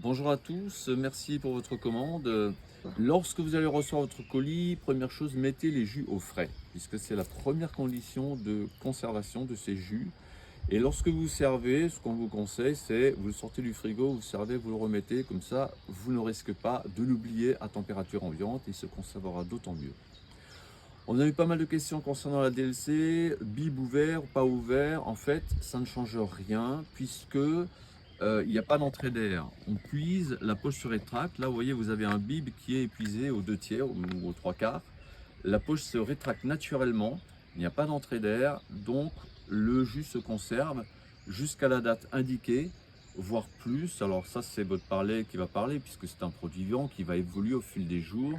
Bonjour à tous, merci pour votre commande. Lorsque vous allez recevoir votre colis, première chose, mettez les jus au frais, puisque c'est la première condition de conservation de ces jus. Et lorsque vous servez, ce qu'on vous conseille, c'est vous le sortez du frigo, vous servez, vous le remettez, comme ça, vous ne risquez pas de l'oublier à température ambiante, il se conservera d'autant mieux. On a eu pas mal de questions concernant la DLC, bib ouvert ou pas ouvert. En fait, ça ne change rien puisque il n'y a pas d'entrée d'air. On puise, la poche se rétracte. Là, vous voyez, vous avez un bib qui est épuisé aux 2/3 ou aux 3/4. La poche se rétracte naturellement. Il n'y a pas d'entrée d'air, donc le jus se conserve jusqu'à la date indiquée, voire plus. Alors ça, c'est votre palais qui va parler puisque c'est un produit vivant qui va évoluer au fil des jours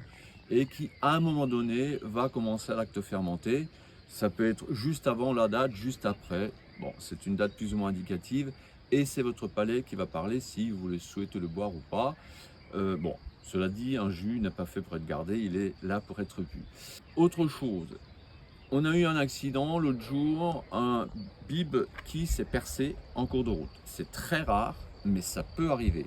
et qui, à un moment donné, va commencer à l'acte fermenté. Ça peut être juste avant la date, juste après. Bon, c'est une date plus ou moins indicative et c'est votre palais qui va parler si vous voulez souhaitez le boire ou pas. Bon, cela dit, un jus n'est pas fait pour être gardé, il est là pour être bu. Autre chose, on a eu un accident l'autre jour, un bib qui s'est percé en cours de route. C'est très rare, mais ça peut arriver.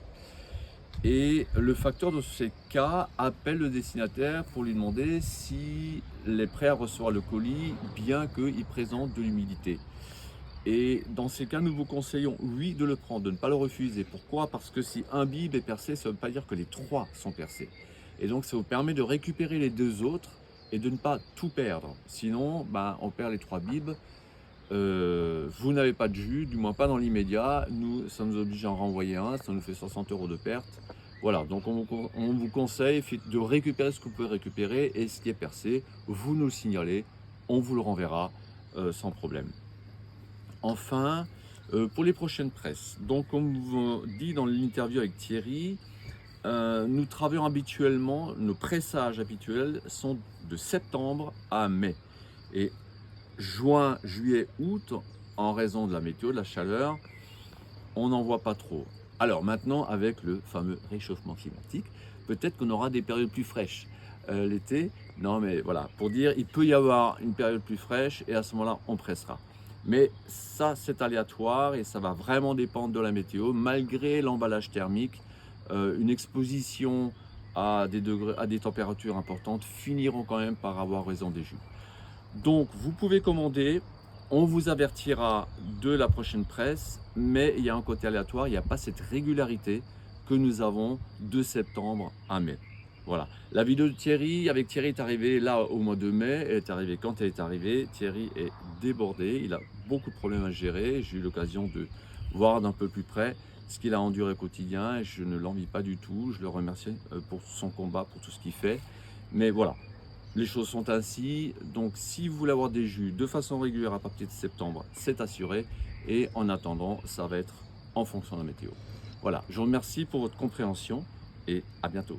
Et le facteur de ces cas appelle le destinataire pour lui demander s'il est prêt à recevoir le colis, bien qu'il présente de l'humidité. Et dans ces cas, nous vous conseillons, oui, de le prendre, de ne pas le refuser. Pourquoi? Parce que si un bib est percé, ça ne veut pas dire que les trois sont percés. Et donc, ça vous permet de récupérer les deux autres et de ne pas tout perdre. Sinon, ben, on perd les trois bibs. Vous n'avez pas de jus, du moins pas dans l'immédiat. Nous, ça nous oblige à en renvoyer un, ça nous fait 60 € de perte. Voilà, donc on vous conseille de récupérer ce que vous pouvez récupérer et ce qui est percé, vous nous le signalez, on vous le renverra sans problème. Enfin, pour les prochaines presses, donc comme vous dit dans l'interview avec Thierry, nous travaillons habituellement, nos pressages habituels sont de septembre à mai. Et juin, juillet, août, en raison de la météo, de la chaleur, on n'en voit pas trop. Alors maintenant, avec le fameux réchauffement climatique, peut-être qu'on aura des périodes plus fraîches. L'été, non mais voilà, pour dire, il peut y avoir une période plus fraîche et à ce moment-là, on pressera. Mais ça, c'est aléatoire et ça va vraiment dépendre de la météo. Malgré l'emballage thermique, une exposition à des degrés, à des températures importantes finiront quand même par avoir raison des jus. Donc, vous pouvez commander, on vous avertira de la prochaine presse, mais il y a un côté aléatoire, il n'y a pas cette régularité que nous avons de septembre à mai. Voilà. La vidéo de Thierry, avec Thierry est arrivée là au mois de mai, elle est arrivée quand elle est arrivée. Thierry est débordé, il a beaucoup de problèmes à gérer. J'ai eu l'occasion de voir d'un peu plus près ce qu'il a enduré au quotidien et je ne l'envie pas du tout. Je le remercie pour son combat, pour tout ce qu'il fait. Mais voilà, les choses sont ainsi, donc si vous voulez avoir des jus de façon régulière à partir de septembre, c'est assuré. Et en attendant, ça va être en fonction de la météo. Voilà, je vous remercie pour votre compréhension et à bientôt.